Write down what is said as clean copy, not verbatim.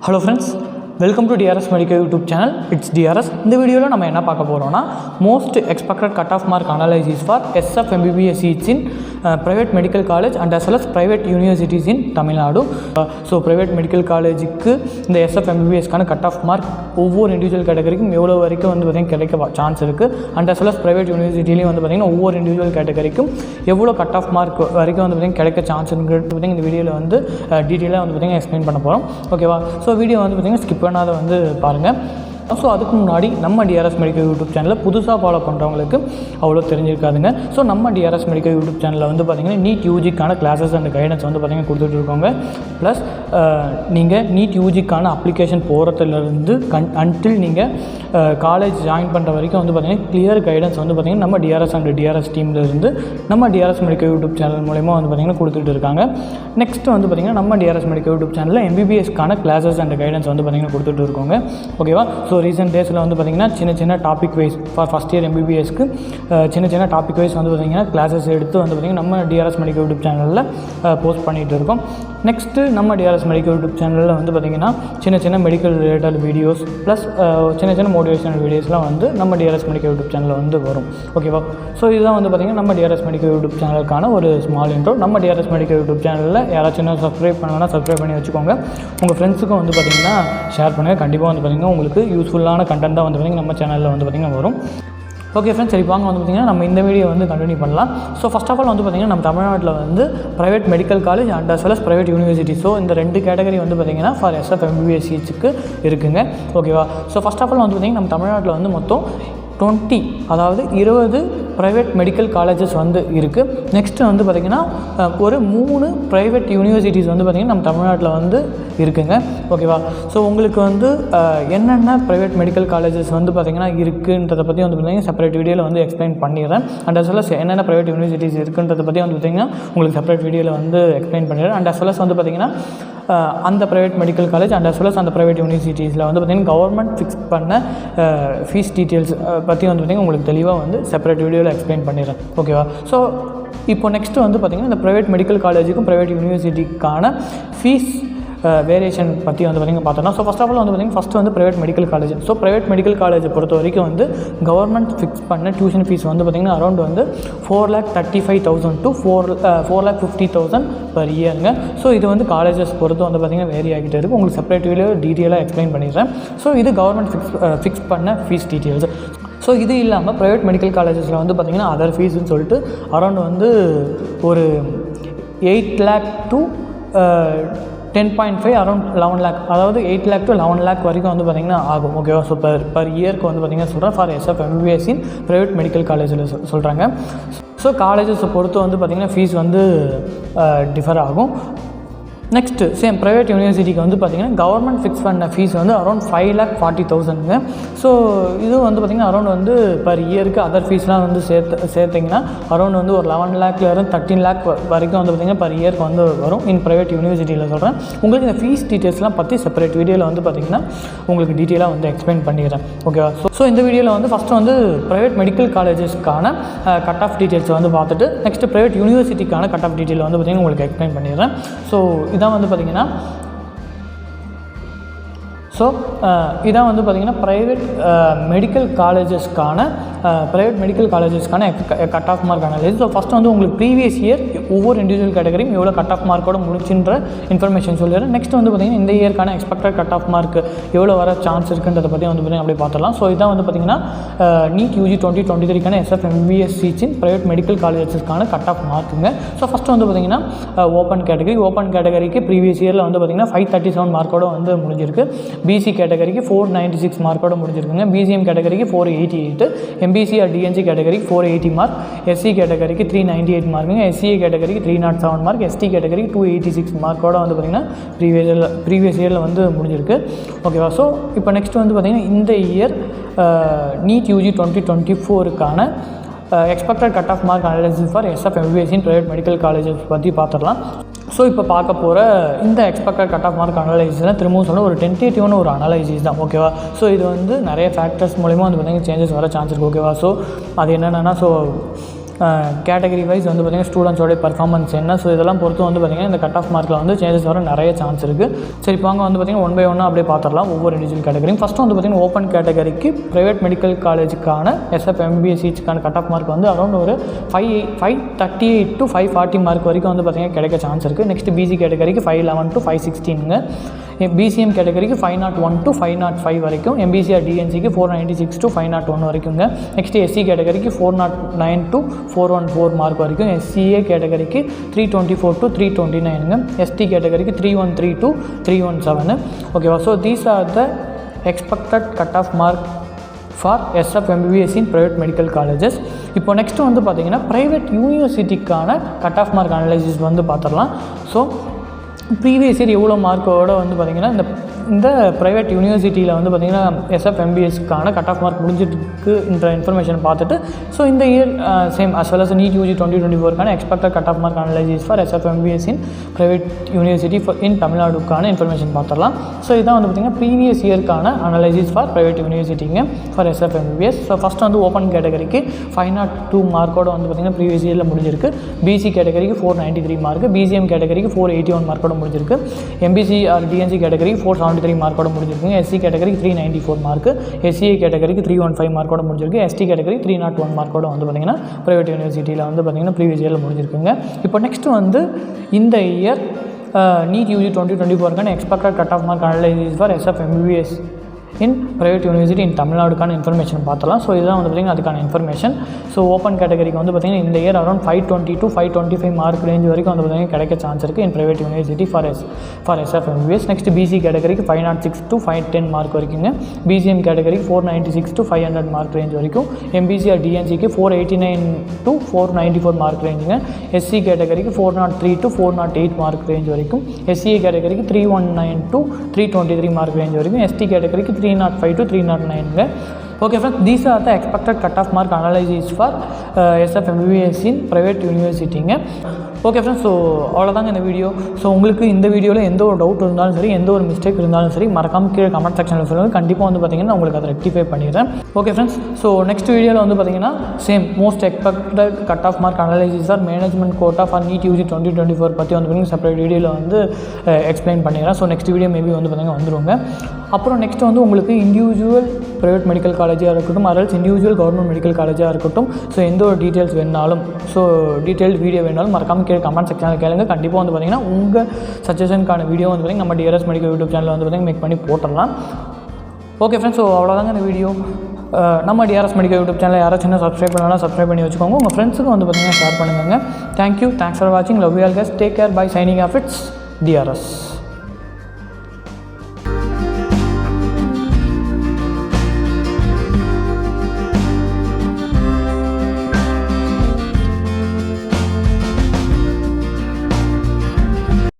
Hello friends, welcome to DRS Medical YouTube channel. It's DRS. In this video, we will talk most expected cutoff mark analysis for SF MBBS seats in private medical college and as well as private universities in Tamil Nadu. So private medical college in the SF MBBS cutoff mark over individual category chance and as well as private university over individual category cutoff mark chance in the video detail explain okay. So video skip பண்ணாத பாருங்க. So அதுக்கு முன்னாடி நம்ம TRS medical YouTube சேனலில் புதுசாக follow பண்ணுறவங்களுக்கு அவ்வளோ தெரிஞ்சிருக்காதுங்க. So நம்ம டிஆர்எஸ் மெடிக்கல் யூடியூப் சேனலில் பார்த்திங்கன்னா நீட் யூஜிக்கான கிளாஸஸ் அண்ட் கைடன்ஸ் பார்த்திங்கன்னா கொடுத்துட்டு இருக்கோங்க. ப்ளஸ் நீங்கள் நீட் யூஜிக்கான அப்ளிகேஷன் போகிறதுலேருந்து அன்டில் நீங்கள் காலேஜ் ஜாயின் பண்ணுற வரைக்கும் பார்த்திங்கன்னா கிளியர் கைடன்ஸ் பார்த்திங்கன்னா நம்ம டிஆர்எஸ் அண்ட் டிஆர்எஸ் டீம்லேருந்து நம்ம டிஆர்எஸ் மெடிக்கல் யூடியூப் சேனல் மூலமா பார்த்திங்கன்னா கொடுத்துட்டு இருக்காங்க. நெக்ஸ்ட் பார்த்திங்கன்னா நம்ம டிஆர்எஸ் மெடிக்கல் யூடியூப் சேனலில் எம்பிபிஎஸ்க்கான கிளாஸஸ் அண்ட் கைடன்ஸ் பார்த்திங்கன்னா கொடுத்துட்டு இருக்கோங்க. ஓகேவா? ஸோ ரீசெண்ட் டேஸில் பார்த்திங்கன்னா சின்ன topic wise for first year எம்பிபிஎஸ்க்கு சின்ன டாபிக் வைஸ் பார்த்திங்கன்னா கிளாஸஸ் எடுத்து பார்த்திங்கன்னா நம்ம டிஆர்எஸ் மெடிக்கல் யூடியூப் சேனலில் போஸ்ட் பண்ணிகிட்டு இருக்கோம். நெக்ஸ்ட்டு நம்ம டிஆர்எஸ் மெடிக்கல் யூடியூப் சேனலில் பார்த்திங்கன்னா சின்ன மெடிக்கல் ரிலேட்டட் வீடியோஸ் ப்ளஸ் சின்ன மோட்டிவேஷனல் வீடியோஸ்லாம் நம்ம டிஆர்எஸ் மெடிக்கல் யூடியூப் சேனலில் வரும். ஓகேவா? ஸோ இதுதான் பார்த்திங்கன்னா நம்ம டிஆர்எஸ் மெடிக்கல் யூடியூப் சேனலுக்கான ஒரு ஸ்மால் இன்ட்ரோ. நம்ம டிஆர்எஸ் மெடிக்கல் யூடியூப் சேனலில் யாராச்சும் சப்ஸ்கிரைப் பண்ணணும்னா சப்ஸ்கிரைப் பண்ணி வச்சுக்கோங்க. உங்கள் ஃப்ரெண்ட்ஸுக்கும் பார்த்திங்கன்னா ஷேர் பண்ணுங்கள். கண்டிப்பாக பார்த்திங்கன்னா உங்களுக்கு யூஸ்ஃபுல்லான கண்டென்ட் தான் பார்த்திங்கன்னா நம்ம சேனலில் பார்த்திங்கன்னா வரும். ஓகே ஃப்ரெண்ட்ஸ், சரி வாங்க பார்த்திங்கன்னா நம்ம இந்த வீடியோ கண்டினியூ பண்ணலாம். ஸோ ஃபஸ்ட் ஆஃப் ஆல் பார்த்திங்கன்னா நம்ம தமிழ்நாட்டில் private medical college and as well as private university, so இந்த ரெண்டு கேட்டகரி பார்த்திங்கன்னா ஃபார் SF MBBS சீட்ஸுக்கு இருக்குங்க. ஓகேவா? ஸோ ஃபஸ்ட் ஆஃப் ஆல் பார்த்திங்கன்னா நம்ம தமிழ்நாட்டில் மொத்தம் 20 அதாவது 20 ப்ரைவேட் மெடிக்கல் காலேஜஸ் இருக்குது. நெக்ஸ்ட்டு பார்த்திங்கன்னா ஒரு 3 ப்ரைவேட் யூனிவர்சிட்டிஸ் பார்த்திங்கன்னா நம்ம தமிழ்நாட்டில் இருக்குங்க. ஓகேவா? ஸோ உங்களுக்கு என்னென்ன ப்ரைவேட் மெடிக்கல் காலேஜஸ் பார்த்திங்கன்னா இருக்குன்றதை பற்றி பார்த்திங்கன்னா செப்பரேட் வீடியோவில் எக்ஸ்பிளைன் பண்ணிடுறேன். அண்ட் அஸ் வெல் அஸ் என்னென்ன ப்ரைவேட் யூனிவர்சிட்டிஸ் இருக்குன்றதை பற்றி பார்த்திங்கன்னா உங்களுக்கு செப்பரேட் வீடியோவில் எக்ஸ்பிளைன் பண்ணிடுறேன். அண்ட் அஸ் வெல் அஸ் பார்த்திங்கன்னா அந்த private medical college and as well as அந்த ப்ரைவேட் யூனிவர்சிட்டிஸில் பார்த்திங்கன்னா கவர்மெண்ட் ஃபிக்ஸ் பண்ண ஃபீஸ் டீட்டெயில்ஸ் பற்றி பார்த்திங்கன்னா உங்களுக்கு தெளிவாக செப்பரேட் வீடியோவில் எக்ஸ்பிளைன் பண்ணிடுறேன். ஓகேவா? ஸோ இப்போ நெக்ஸ்ட்டு பார்த்திங்கன்னா இந்த ப்ரைவேட் மெடிக்கல் காலேஜுக்கும் ப்ரைவேட் யூனிவர்சிட்டிக்கான ஃபீஸ் வேரியேஷன் பற்றி பார்த்திங்கன்னா பார்த்தோம்னா, ஸோ ஃபஸ்ட் ஆஃப் ஆல் பார்த்திங்கன்னா first private medical college. So private medical காலேஜை பொறுத்த வரைக்கும் கவர்மெண்ட் ஃபிக்ஸ் பண்ண டியூஷன் ஃபீஸ் பார்த்திங்கன்னா அரௌண்ட் 4,35,000 to 4,50,000 பர் இயருங்க. ஸோ இது காலேஜஸ் பொறுத்து பார்த்திங்கன்னா வேரி ஆகிட்டே இருக்குது. உங்களுக்கு செப்பரேட் வீடியோ டீட்டெயிலாக எக்ஸ்பிளைன் பண்ணிடுறேன். ஸோ இது கவர்மெண்ட் ஃபிக்ஸ் பண்ண ஃபீஸ் டீட்டெயில்ஸ். ஸோ இது இல்லாமல் ப்ரைவேட் மெடிக்கல் காலேஜஸில் பார்த்திங்கன்னா அதர் ஃபீஸ்ன்னு சொல்லிட்டு அரௌண்ட் ஒரு 8 lakh to 10.5 அரௌண்ட் 11 lakh, அதாவது 8 lakh to 11 lakh வரைக்கும் பார்த்திங்கன்னா ஆகும். ஓகேவா? ஸோ பர் இயருக்கு பார்த்திங்கன்னா சொல்கிறேன் for SF MBBS in private medical காலேஜில் சொல்கிறாங்க. ஸோ காலேஜஸை பொறுத்து பார்த்திங்கன்னா ஃபீஸ் டிஃபர் ஆகும். நெக்ஸ்ட்டு சேம் ப்ரைவேட் யூனிவர்சிட்டிக்கு பார்த்திங்கன்னா கவர்மெண்ட் ஃபிக்ஸ் பண்ண ஃபீஸ் அரௌண்ட் 5,40,000ங்க. ஸோ இது பார்த்திங்கன்னா அரௌண்ட் பர் இயருக்கு அதர் ஃபீஸ்லாம் சேர்த்திங்கன்னா அரௌண்ட் ஒரு 11 lakh-லேருந்து 13 lakh வரைக்கும் பார்த்திங்கன்னா பர் இயருக்கு வரும் இன் ப்ரைவேட் யூனிவர்சிட்டியில் சொல்கிறேன். உங்களுக்கு இந்த ஃபீஸ் டீட்டெயில்ஸ்லாம் பற்றி செப்பரேட் வீடியோவில் பார்த்திங்கன்னா உங்களுக்கு டீட்டெயிலாக எக்ஸ்பிளைன் பண்ணிடுறேன். ஓகேவா? ஸோ இந்த வீடியோவில் ஃபஸ்ட்டு ப்ரைவேட் மெடிக்கல் காலேஜஸ்க்கான கட் ஆஃப் டீட்டெயில்ஸ் பார்த்துட்டு நெக்ஸ்ட்டு ப்ரைவேட் யூனிவர்சிட்டிக்கான கட் ஆஃப் டீட்டெயில் பார்த்திங்கன்னா உங்களுக்கு எக்ஸ்பிளைன் பண்ணிடுறேன். ஸோ இதான் பார்த்திங்கன்னா பார்த்திங்கன்னா ப்ரைவேட் மெடிக்கல் காலேஜஸ்க்கான cut off mark analysis. So first உங்களுக்கு ப்ரீவியஸ் இயர் ஒவ்வொரு இண்டிவிஜுவல் கேட்டகரியும் எவ்வளோ கட் ஆஃப் மார்க்கோட முடிச்சுன்ற இன்ஃபர்மேஷன் சொல்லிடுறேன். நெக்ஸ்ட் பார்த்திங்கன்னா இந்த இயர்க்கான எக்ஸ்பெக்டட் கட் ஆஃப் மார்க் எவ்வளோ வர சான்ஸ் இருக்குன்றதை பற்றி பார்த்திங்கன்னா அப்படியே பார்த்துடலாம். ஸோ இதான் பார்த்திங்கன்னா நீட் UG 2023க்கான SF MBBS seats in private medical காலேஜஸ்க்கான கட் ஆஃப் மார்க்குங்க. ஸோ ஃபஸ்ட்டு பார்த்திங்கன்னா ஓப்பன் கேட்டகரிக்கு ப்ரீவியஸ் இயரில் பார்த்திங்கன்னா 537 மார்க்கோட முடிஞ்சிருக்கு. BC கேட்டகரிக்கு 496 மார்க்கோட முடிஞ்சிருக்குங்க. BCM கேட்டகரிக்கு 488, MBC or DNC கேட்டகரிக்கு 480 மார்க், SC கேட்டகரிக்கு 398 மார்க்குங்க, SCA கேட்டகரிக்கு 307 மார்க், ST கேட்டகரிக்கு 286 மார்க்கோட பார்த்திங்கன்னா ப்ரீவியஸ் இயரில் முடிஞ்சிருக்கு. ஓகேவா? ஸோ இப்போ நெக்ஸ்ட் பார்த்திங்கன்னா இந்த இயர் நீட் UG 2024க்கான expected cut off mark analysis for SF MBBS in private medical colleges பற்றி பார்த்துடலாம். ஸோ இப்போ பார்க்க போகிற இந்த எக்ஸ்பெக்டட் கட் ஆஃப் மார்க் அனலைசிஸ்லாம் திரும்பவும் சொல்ல ஒரு டென்டேட்டிவான ஒரு அனலைசிஸ் தான். ஓகேவா? ஸோ இது நிறைய ஃபேக்டர்ஸ் மூலிமா பார்த்திங்கன்னா சேஞ்சஸ் வர சான்ஸ் இருக்குது. ஓகேவா? ஸோ அது என்னென்னா கேட்டகரி வைஸ் வந்து பார்த்திங்கன்னா ஸ்டூடெண்ட்ஸோடைய பர்ஃபார்மன்ஸ் என்ன, ஸோ இதெல்லாம் பொறுத்து வந்து பார்த்திங்கன்னா இந்த கட் ஆஃப் மார்க்கில் வந்து சேஞ்சஸ் வர நிறைய சான்ஸ் இருக்குது. சரி இப்போ அங்கே வந்து பார்த்திங்கன்னா 1 by 1 அப்படியே பார்த்துடலாம் ஒவ்வொரு இண்டிவிஜுவல் கேட்டகரியும். ஃபஸ்ட்டு வந்து பார்த்திங்கன்னா ஓப்பன் கேட்டகரிக்கு ப்ரைவேட் மெடிக்கல் காலேஜுக்கான SF MBBS சீட்ஸ்க்கான கட் ஆஃப் மார்க் வந்து அரௌண்ட் ஒரு 538 to 540 மார்க் வரைக்கும் வந்து பார்த்திங்கன்னா கிடைக்க சான்ஸ் இருக்குது. நெக்ஸ்ட் பிசி கேட்டகரிக்கு 511 to 516ங்க. BCM கேட்டகரிக்கு 501 to 505 வரைக்கும், MBCR DNCக்கு 496 to 501 வரைக்குங்க. நெக்ஸ்ட் SC கேட்டகரிக்கு 409 to 414 மார்க் வரைக்கும், SCA கேட்டகரிக்கு 324 to 329ங்க, ST கேட்டகரிக்கு 313 to 317. ஓகேவா? So these are the expected cut off mark for SF MBBS in private medical colleges. இப்போ நெக்ஸ்ட் வந்து பார்த்திங்கன்னா ப்ரைவேட் யூனிவர்சிட்டிக்கான கட் ஆஃப் மார்க் அனலைசிஸ் வந்து பார்த்துடலாம். ஸோ ப்ரீவியஸ் இயர் எவ்வளோ மார்க்கோடு வந்து பார்த்திங்கன்னா இந்த ப்ரைவேட் யூனிவர்சிட்டியில் வந்து பார்த்திங்கன்னா SF MBBSக்கான கட் ஆஃப் மார்க் முடிஞ்சிட்டுருக்குன்ற இன்ஃபர்மேஷன் பார்த்துட்டு, ஸோ இந்த year same as well as NEET UG 2024க்கான expected cut off mark analysis for SF MBBS in private university in தமிழ்நாடுக்கான இன்ஃபர்மேஷன் பார்த்துடலாம். ஸோ இதான் வந்து பார்த்திங்கன்னா ப்ரீவியஸ் இயர்க்கான அனலைசிஸ் ஃபார் ப்ரைவேட் யூனிவர்சிட்டிங்க for SF MBBS. So first வந்து ஓப்பன் கேட்டகரிக்கு 502 மார்க்கோடு வந்து பார்த்திங்கன்னா ப்ரீவியஸ் இயரில் முடிஞ்சிருக்கு. BC கேட்டகரிக்கு 493 மார்க்கு, BCM கேட்டகரிக்கு 481 மார்க்கோட முடிஞ்சிருக்கு. MBCR DNC கேட்டகரிக்கு 473 மார்க்கோட முடிஞ்சிருக்குங்க. SC கேட்டகரிக்கு 394 மார்க்கு, SCA கேட்டகரிக்கு 315 மார்க்கோட முடிஞ்சிருக்கு. ST கேட்டகரி 301 மார்க்கோட வந்து பார்த்திங்கன்னா ப்ரைவேட் யூனிவர்சிட்டியில் வந்து பார்த்திங்கன்னா ப்ரீவியஸ் இயரில் முடிஞ்சிருக்குங்க. இப்போ நெக்ஸ்ட் வந்து இந்த இயர் NEET UG 2024க்கான expected cut off mark analysis for SF MBBS in private university in தமிழ்நாடுக்கான இன்ஃபர்மேஷன் பார்த்துலாம். ஸோ இதுதான் வந்து பார்த்திங்கன்னா அதுக்கான இன்ஃபர்மேஷன். ஸோ ஓப்பன் கேட்டகரிக்கு வந்து பார்த்திங்கன்னா இந்த year around 520 to 525 mark range வரைக்கும் வந்து பார்த்திங்கன்னா கிடைக்க சான்ஸ் இருக்குது இன் private university for SF MBBS. Next BC கேட்டகரிக்கு 506 to 510 மார்க் வரைக்குங்க. BCM கேட்டகரிக்கு 496 to 500 மார்க் ரேஞ்ச் வரைக்கும். MBCR DNCக்கு 489 to 494 மார்க் ரேஞ்சுங்க. SC கேட்டகரிக்கு 403 to 408 மார்க் ரேஞ்ச் வரைக்கும். SCA கேட்டகரிக்கு 319 to 323 மார்க் ரேஞ்ச் வரைக்கும். ST கேட்டகரிக்கு 305 to 309ங்க. Okay friends, these are the expected cut-off mark analysis for SF MBBS in private universityங்க. ஓகே ஃப்ரெண்ட்ஸ், ஸோ அவ்வளோதாங்க இந்த வீடியோ. ஸோ உங்களுக்கு இந்த வீடியோவில் எந்த ஒரு டவுட் இருந்தாலும் சரி, எந்த ஒரு மிஸ்டேக் இருந்தாலும் சரி, மறக்காம கீழே கமெண்ட் செக்ஷனில் சொல்லுங்கள். கண்டிப்பாக வந்து பார்த்திங்கன்னா உங்களுக்கு அதை ரெக்டிஃபை பண்ணிடுறேன். ஓகே ஃப்ரெண்ட்ஸ், ஸோ நெக்ஸ்ட் வீடியோவில் வந்து பார்த்திங்கன்னா same most expected cut off mark analysis or management quota for NEET UG 2024 பற்றி வந்து பார்த்திங்கன்னா செப்பரேட் வீடியோவில் வந்து எக்ஸ்பிளைன் பண்ணிடுறேன். ஸோ நெக்ஸ்ட் வீடியோ மேபி வந்து பார்த்திங்கன்னா வந்துடுங்க. அப்புறம் நெக்ஸ்ட் வந்து உங்களுக்கு இண்டிவிஜுவல் ப்ரைவேட் மெடிக்கல் காலேஜாக இருக்கட்டும், அதர்ஸ் இண்டிவிஜுவல் கவர்மெண்ட் மெடிக்கல் காலேஜாக இருக்கட்டும், ஸோ எந்த ஒரு டீட்டெயில்ஸ் வேணாலும், ஸோ டீட்டெயில்டு வீடியோ வேணாலும் மறக்காம கீழே கமெண்ட் செக்ஷனில் கேளுங்க. கண்டிப்பாக வந்து பார்த்திங்கன்னா உங்கள் சஜஷனுக்கான வீடியோ வந்து பார்த்திங்கன்னா நம்ம DRS மெடிக்கல் யூடியூப் சேனலில் வந்து பார்த்திங்கன்னா மேக் பண்ணி போட்டுடலாம். ஓகே ஃப்ரெண்ட்ஸ், ஸோ அவ்வளோதாங்க இந்த வீடியோ. நம்ம DRS மெடிக்கல் யூடியூப் சேனல் யாராச்சும் என்ன சப்ஸ்கிரைப் பண்ணலாம், சப்ஸ்கிரைப் பண்ணி வச்சுக்கோங்க. உங்கள் ஃப்ரெண்ட்ஸுக்கு வந்து பார்த்திங்கன்னா ஷேர் பண்ணுங்கள். தேங்க்யூ, தேங்க்ஸ் ஃபார் வாட்சிங், love you all guys, take care, bye, signing off, it's DRS.